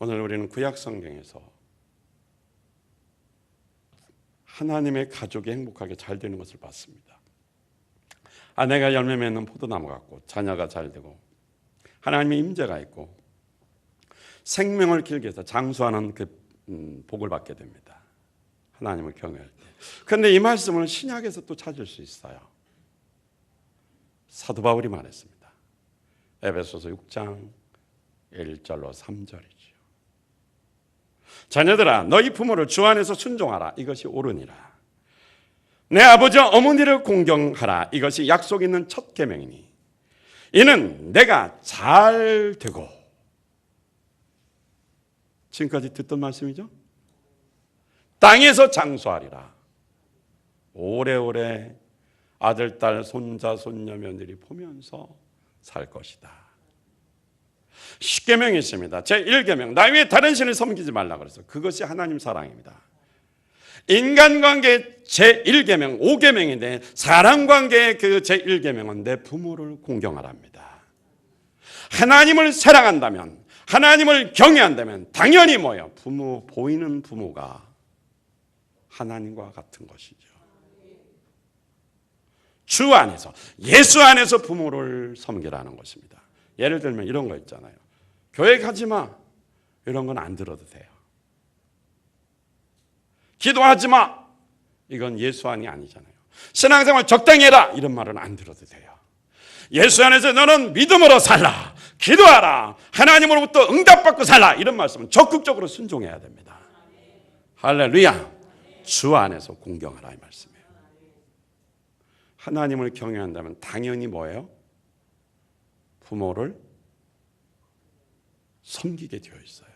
오늘 우리는 구약 성경에서 하나님의 가족이 행복하게 잘 되는 것을 봤습니다. 아내가 열매 맺는 포도나무 같고 자녀가 잘 되고 하나님의 임재가 있고 생명을 길게 해서 장수하는 그 복을 받게 됩니다. 하나님을 경외할 때. 그런데 이 말씀을 신약에서 또 찾을 수 있어요. 사도 바울이 말했습니다. 에베소서 6장 1절로 3절이죠. 자녀들아 너희 부모를 주 안에서 순종하라. 이것이 옳으니라. 내 아버지와 어머니를 공경하라. 이것이 약속 있는 첫 계명이니 이는 내가 잘 되고, 지금까지 듣던 말씀이죠. 땅에서 장수하리라. 오래오래 아들, 딸, 손자, 손녀, 며느리 보면서 살 것이다. 10계명이 있습니다. 제1계명 나 외에 다른 신을 섬기지 말라 그래서 그것이 하나님 사랑입니다. 인간관계 제1계명 5계명인데 사람관계의 그 제1계명은 내 부모를 공경하랍니다. 하나님을 사랑한다면, 하나님을 경외한다면 당연히 뭐예요? 부모, 보이는 부모가 하나님과 같은 것이죠. 주 안에서, 예수 안에서 부모를 섬기라는 것입니다. 예를 들면 이런 거 있잖아요. 교회 가지 마. 이런 건 안 들어도 돼요. 기도하지 마. 이건 예수 안이 아니잖아요. 신앙생활 적당히 해라. 이런 말은 안 들어도 돼요. 예수 안에서 너는 믿음으로 살라. 기도하라. 하나님으로부터 응답받고 살라. 이런 말씀은 적극적으로 순종해야 됩니다. 할렐루야. 주 안에서 공경하라 이 말씀이에요. 하나님을 경외한다면 당연히 뭐예요? 부모를 섬기게 되어 있어요.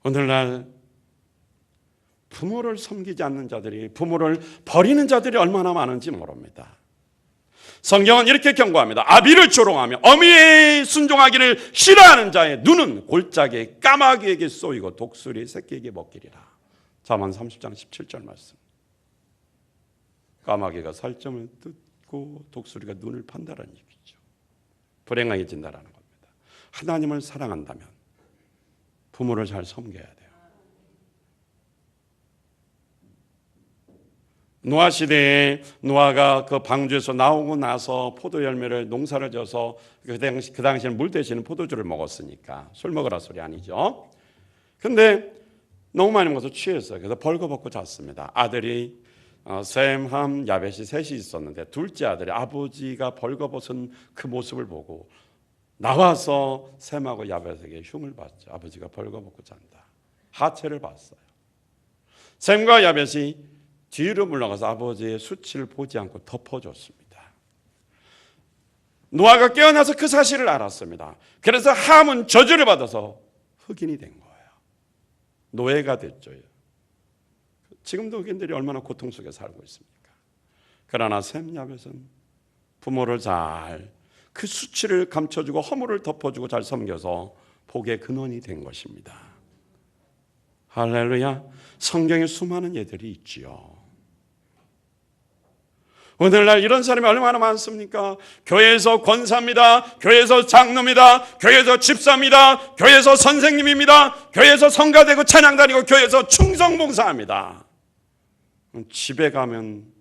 오늘날 부모를 섬기지 않는 자들이, 부모를 버리는 자들이 얼마나 많은지 모릅니다. 성경은 이렇게 경고합니다. 아비를 조롱하며 어미의 순종하기를 싫어하는 자의 눈은 골짜기에 까마귀에게 쏘이고 독수리 새끼에게 먹히리라. 잠언 30장 17절 말씀. 까마귀가 살점을 뜯고 독수리가 눈을 판다라는 얘기죠. 불행해진다라는 겁니다. 하나님을 사랑한다면 부모를 잘 섬겨야 돼요. 노아 시대에 노아가 그 방주에서 나오고 나서 포도 열매를 농사를 져서 그 당시에는 물 대신에 포도주를 먹었으니까 술 먹으라 소리 아니죠. 근데 너무 많이 먹어서 취했어요. 그래서 벌거벗고 잤습니다. 아들이 셈, 함, 야벳이 셋이 있었는데 둘째 아들이 아버지가 벌거벗은 그 모습을 보고 나와서 셈하고 야벳에게 흉을 봤죠. 아버지가 벌거벗고 잔다. 하체를 봤어요. 셈과 야벳이 뒤로 물러가서 아버지의 수치를 보지 않고 덮어줬습니다. 노아가 깨어나서 그 사실을 알았습니다. 그래서 함은 저주를 받아서 흑인이 된 거예요. 노예가 됐죠. 지금도 흑인들이 얼마나 고통 속에 살고 있습니까? 그러나 셈, 야벳은 부모를 잘, 그 수치를 감춰주고 허물을 덮어주고 잘 섬겨서 복의 근원이 된 것입니다. 할렐루야. 성경에 수많은 예들이 있지요. 오늘날 이런 사람이 얼마나 많습니까? 교회에서 권사입니다. 교회에서 장로입니다. 교회에서 집사입니다. 교회에서 선생님입니다. 교회에서 성가되고 찬양 다니고 교회에서 충성봉사합니다. 집에 가면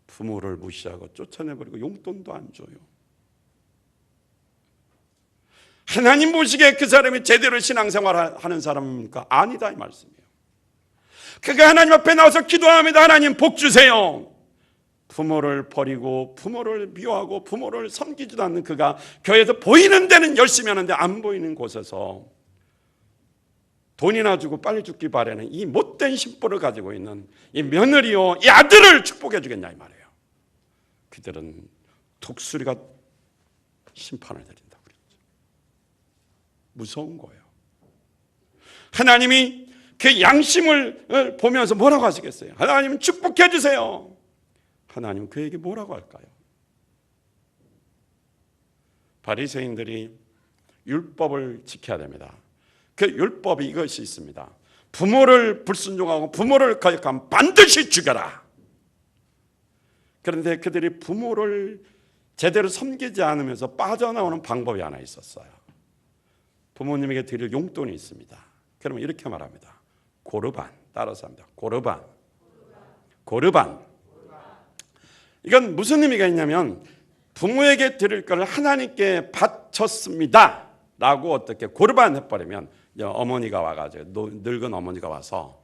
부모를 무시하고 쫓아내버리고 용돈도 안 줘요. 하나님 보시기에 그 사람이 제대로 신앙생활하는 사람입니까? 아니다 이 말씀이에요. 그가 하나님 앞에 나와서 기도합니다. 하나님 복 주세요. 부모를 버리고 부모를 미워하고 부모를 섬기지도 않는 그가 교회에서 보이는 데는 열심히 하는데 안 보이는 곳에서 돈이나 주고 빨리 죽기 바라는 이 못된 심보를 가지고 있는 이 며느리요 이 아들을 축복해 주겠냐 이 말이에요. 그들은 독수리가 심판을 내린다고 그랬죠. 무서운 거예요. 하나님이 그 양심을 보면서 뭐라고 하시겠어요? 하나님 축복해 주세요. 하나님 그에게 뭐라고 할까요? 바리새인들이 율법을 지켜야 됩니다. 그 율법이 이것이 있습니다. 부모를 불순종하고 부모를 거역하면 반드시 죽여라. 그런데 그들이 부모를 제대로 섬기지 않으면서 빠져나오는 방법이 하나 있었어요. 부모님에게 드릴 용돈이 있습니다. 그러면 이렇게 말합니다. 고르반. 따라서 합니다. 고르반. 고르반. 이건 무슨 의미가 있냐면 부모에게 드릴 것을 하나님께 바쳤습니다 라고 어떻게 고르반 해버리면 어머니가 와가지고 늙은 어머니가 와서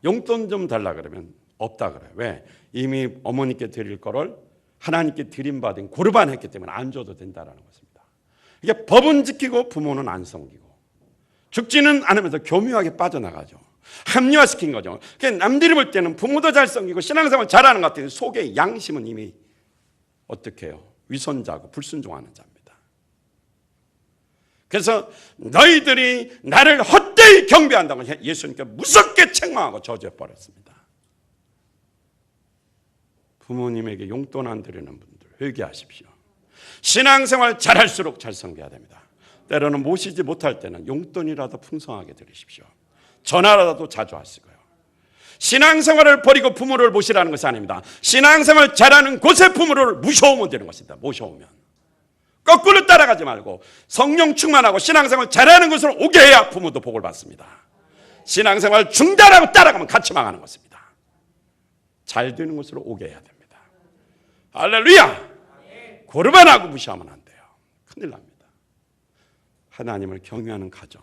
용돈 좀 달라 그러면 없다 그래요. 왜? 이미 어머니께 드릴 거를 하나님께 드림받은 고르반 했기 때문에 안 줘도 된다라는 것입니다. 이게 법은 지키고 부모는 안 섬기고 죽지는 않으면서 교묘하게 빠져나가죠. 합리화시킨 거죠. 남들이 볼 때는 부모도 잘 섬기고 신앙생활 잘하는 것 같아요. 속에 양심은 이미 어떻게 해요? 위선자고 불순종하는 자입니다. 그래서 너희들이 나를 헛되이 경배한다고 예수님께 무섭게 책망하고 저주해버렸습니다. 부모님에게 용돈 안 드리는 분들 회개하십시오. 신앙생활 잘할수록 잘 섬겨야 됩니다. 때로는 모시지 못할 때는 용돈이라도 풍성하게 드리십시오. 전화라도 자주 하시고요. 신앙생활을 버리고 부모를 모시라는 것이 아닙니다. 신앙생활 잘하는 곳에 부모를 모셔오면 되는 것입니다. 모셔오면. 거꾸로 따라가지 말고 성령 충만하고 신앙생활 잘하는 곳으로 오게 해야 부모도 복을 받습니다. 신앙생활 중단하고 따라가면 같이 망하는 것입니다. 잘 되는 곳으로 오게 해야 됩니다. 할렐루야! 고르반하고 무시하면 안 돼요. 큰일 납니다. 하나님을 경외하는 가정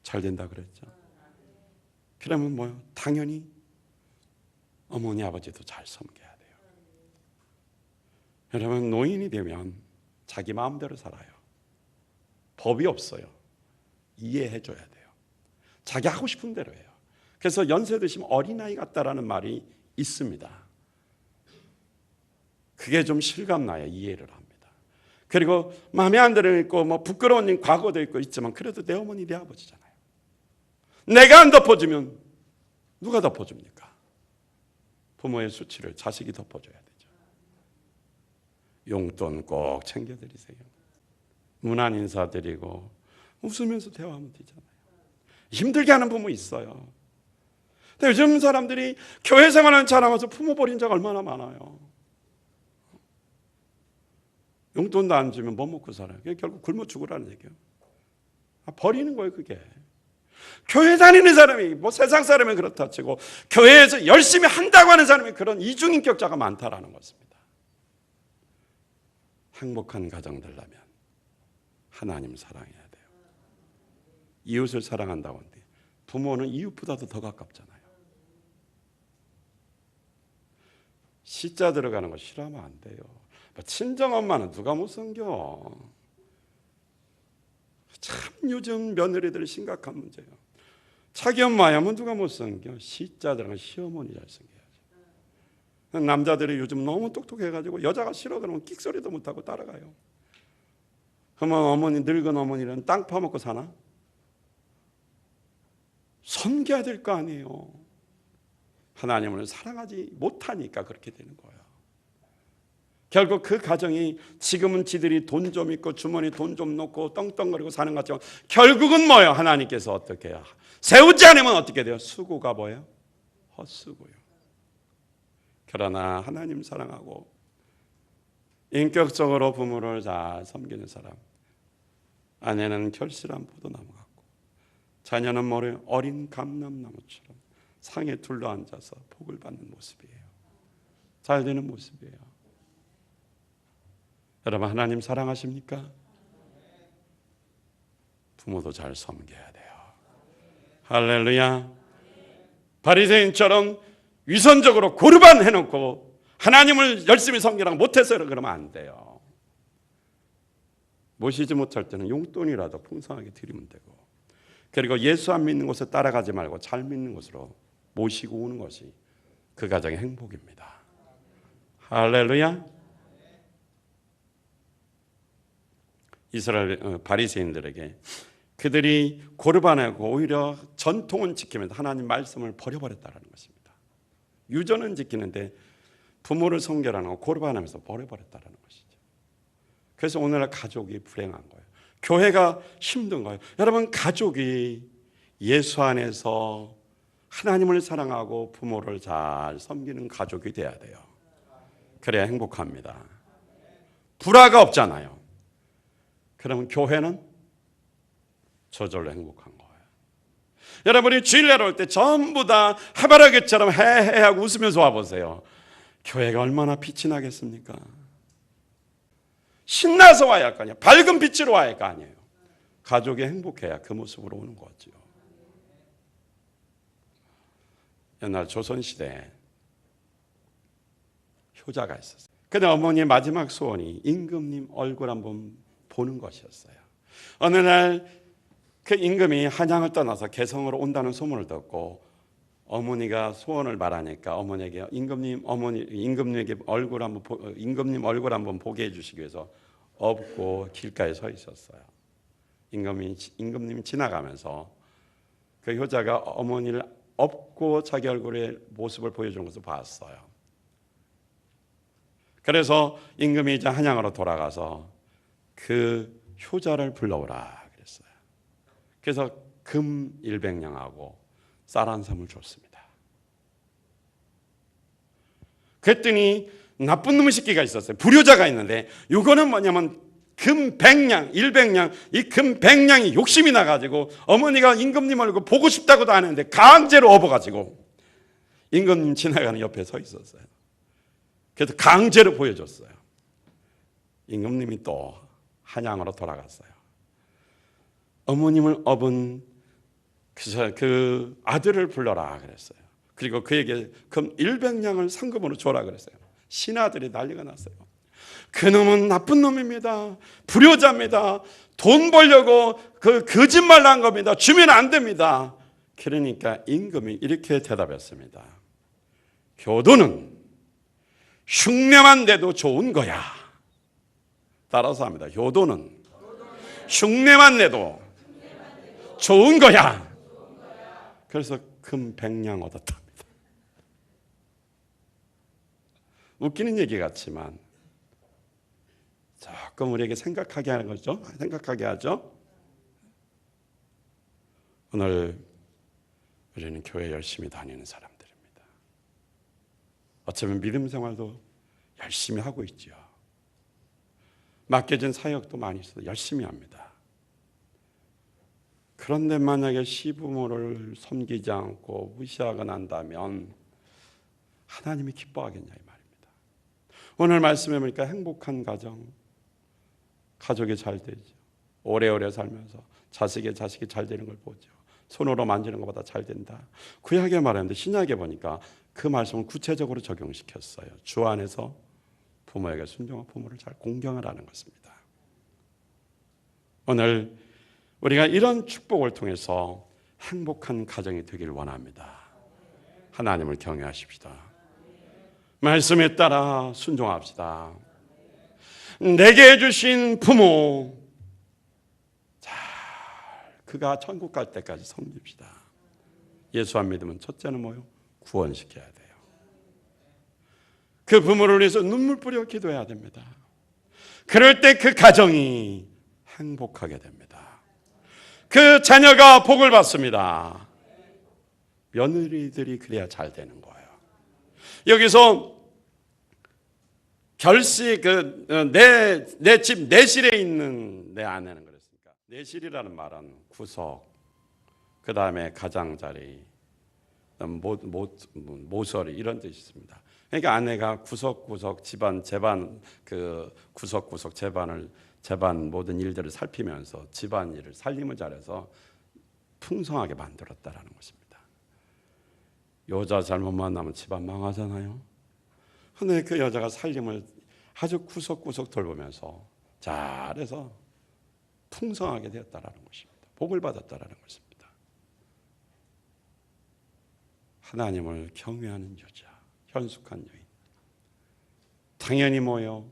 잘 된다 그랬죠. 그러면 뭐요? 당연히 어머니 아버지도 잘 섬겨야 돼요. 여러분 노인이 되면 자기 마음대로 살아요. 법이 없어요. 이해해 줘야 돼요. 자기 하고 싶은 대로 해요. 그래서 연세 드시면 어린아이 같다라는 말이 있습니다. 그게 좀 실감나야 이해를 합니다. 그리고 마음에 안 드는 있고 뭐 부끄러운 일 과거도 있고 있지만 그래도 내 어머니 내 아버지잖아요. 내가 안 덮어주면 누가 덮어줍니까? 부모의 수치를 자식이 덮어줘야 되죠. 용돈 꼭 챙겨드리세요. 문안 인사드리고 웃으면서 대화하면 되잖아요. 힘들게 하는 부모 있어요. 근데 요즘 사람들이 교회 생활하는 잘하면서 부모 버린 자가 얼마나 많아요. 용돈도 안 주면 뭐 먹고 살아요? 결국 굶어 죽으라는 얘기예요. 버리는 거예요, 그게. 교회 다니는 사람이 뭐 세상 사람이 그렇다 치고 교회에서 열심히 한다고 하는 사람이 그런 이중인격자가 많다라는 것입니다. 행복한 가정 되려면 하나님 사랑해야 돼요. 이웃을 사랑한다고 하는데 부모는 이웃보다도 더 가깝잖아요. 시자 들어가는 거 싫어하면 안 돼요. 친정엄마는 누가 못 섬겨. 참 요즘 며느리들 심각한 문제예요. 자기 엄마야면 누가 못 섬겨. 시자들은 시어머니 잘 섬겨야죠. 남자들이 요즘 너무 똑똑해가지고 여자가 싫어 그러면 끽소리도 못하고 따라가요. 그러면 어머니 늙은 어머니는 땅 파먹고 사나? 섬겨야 될 거 아니에요. 하나님을 사랑하지 못하니까 그렇게 되는 거예요. 결국 그 가정이 지금은 지들이 돈 좀 있고 주머니 돈 좀 넣고 떵떵거리고 사는 것 같지만 결국은 뭐예요? 하나님께서 어떻게 해요? 세우지 않으면 어떻게 돼요? 수고가 뭐예요? 헛수고요. 그러나 하나님 사랑하고 인격적으로 부모를 잘 섬기는 사람, 아내는 결실한 포도나무 같고 자녀는 뭐래요? 어린 감람나무처럼 상에 둘러앉아서 복을 받는 모습이에요. 잘 되는 모습이에요. 여러분 하나님 사랑하십니까? 부모도 잘 섬겨야 돼요. 할렐루야. 바리새인처럼 위선적으로 고르반 해놓고 하나님을 열심히 섬기라고 못해서 그러면 안 돼요. 모시지 못할 때는 용돈이라도 풍성하게 드리면 되고, 그리고 예수 안 믿는 곳에 따라가지 말고 잘 믿는 곳으로 모시고 오는 것이 그 가정의 행복입니다. 할렐루야. 이스라엘 바리새인들에게 그들이 고르반하고 오히려 전통은 지키면서 하나님 말씀을 버려버렸다는 것입니다. 유전은 지키는데 부모를 섬겨라는 고르반하면서 버려버렸다는 것이죠. 그래서 오늘날 가족이 불행한 거예요. 교회가 힘든 거예요. 여러분 가족이 예수 안에서 하나님을 사랑하고 부모를 잘 섬기는 가족이 돼야 돼요. 그래야 행복합니다. 불화가 없잖아요. 그러면 교회는 저절로 행복한 거예요. 여러분이 주일날 올 때 전부 다 해바라기처럼 헤헤 하고 웃으면서 와보세요. 교회가 얼마나 빛이 나겠습니까? 신나서 와야 할 거 아니에요. 밝은 빛으로 와야 할 거 아니에요. 가족이 행복해야 그 모습으로 오는 거죠. 옛날 조선시대에 효자가 있었어요. 근데 어머니의 마지막 소원이 임금님 얼굴 한번 보는 것이었어요. 어느 날 그 임금이 한양을 떠나서 개성으로 온다는 소문을 듣고 어머니가 소원을 말하니까 어머니에게 임금님에게 임금님 얼굴 한번 보게 해주시기 위해서 업고 길가에 서 있었어요. 임금님이 지나가면서 그 효자가 어머니를 업고 자기 얼굴의 모습을 보여주는 것을 봤어요. 그래서 임금이 이제 한양으로 돌아가서 그 효자를 불러오라 그랬어요. 그래서 금 100냥하고 쌀 한 섬을 줬습니다. 그랬더니 나쁜 놈의 새끼가 있었어요. 불효자가 있는데 이거는 뭐냐면 금 100냥, 100냥, 이 금 100냥이 욕심이 나가지고 어머니가 임금님 얼굴 보고 싶다고도 안 했는데 강제로 업어가지고 임금님 지나가는 옆에 서 있었어요. 그래서 강제로 보여줬어요. 임금님이 또 한양으로 돌아갔어요. 어머님을 업은 그 아들을 불러라 그랬어요. 그리고 그에게 금 100냥을 상금으로 줘라 그랬어요. 신하들이 난리가 났어요. 그놈은 나쁜 놈입니다. 불효자입니다. 돈 벌려고 그 거짓말을 한 겁니다. 주면 안 됩니다. 그러니까 임금이 이렇게 대답했습니다. 교도는 흉내만 내도 좋은 거야. 따라서 합니다. 효도는 흉내만 내도 좋은 거야. 그래서 금 100냥 얻었답니다. 웃기는 얘기 같지만 조금 우리에게 생각하게 하는 거죠. 생각하게 하죠. 오늘 우리는 교회 열심히 다니는 사람들입니다. 어쩌면 믿음 생활도 열심히 하고 있죠. 맡겨진 사역도 많이 있어서 열심히 합니다. 그런데 만약에 시부모를 섬기지 않고 무시하거나 한다면 하나님이 기뻐하겠냐 이 말입니다. 오늘 말씀해 보니까 행복한 가정, 가족이 잘 되죠. 오래오래 살면서 자식이 잘 되는 걸 보죠. 손으로 만지는 것보다 잘 된다. 구약에 말하는데 신약에 보니까 그 말씀을 구체적으로 적용시켰어요. 주 안에서 부모에게 순종하고 부모를 잘 공경하라는 것입니다. 오늘 우리가 이런 축복을 통해서 행복한 가정이 되길 원합니다. 하나님을 경외하십시다. 말씀에 따라 순종합시다. 내게 주신 부모 잘 그가 천국 갈 때까지 섬깁시다. 예수 안 믿으면 첫째는 뭐요? 구원시켜야 돼요. 그 부모를 위해서 눈물 뿌려 기도해야 됩니다. 그럴 때 그 가정이 행복하게 됩니다. 그 자녀가 복을 받습니다. 며느리들이 그래야 잘 되는 거예요. 여기서 결시 내 집 내실에 있는 내 아내는 그랬으니까 내실이라는 말은 구석, 그 다음에 가장자리, 모서리 이런 뜻이 있습니다. 그러니까 아내가 구석구석 집안 그 구석구석 집안 모든 일들을 살피면서 집안 일을 살림을 잘해서 풍성하게 만들었다라는 것입니다. 여자 잘못 만나면 집안 망하잖아요. 그런데 그 여자가 살림을 아주 구석구석 돌보면서 잘해서 풍성하게 되었다라는 것입니다. 복을 받았다라는 것입니다. 하나님을 경외하는 여자, 현숙한 여인. 당연히 뭐요?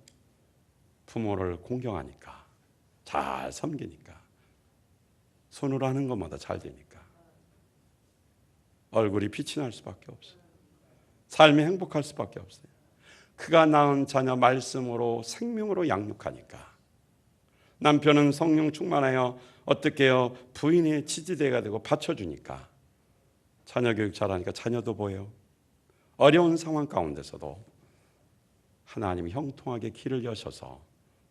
부모를 공경하니까, 잘 섬기니까, 손으로 하는 것마다 잘 되니까 얼굴이 빛이 날 수밖에 없어요. 삶이 행복할 수밖에 없어요. 그가 낳은 자녀 말씀으로 생명으로 양육하니까 남편은 성령 충만하여 어떻게 해요? 부인의 지지대가 되고 받쳐주니까 자녀 교육 잘하니까 자녀도 보여요. 어려운 상황 가운데서도 하나님이 형통하게 길을 여셔서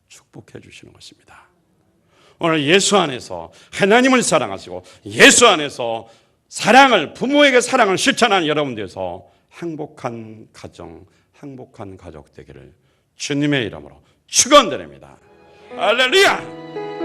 축복해 주시는 것입니다. 오늘 예수 안에서 하나님을 사랑하시고 예수 안에서 부모에게 사랑을 실천하는 여러분 되어서 행복한 가정, 행복한 가족 되기를 주님의 이름으로 축원드립니다. 할렐루야!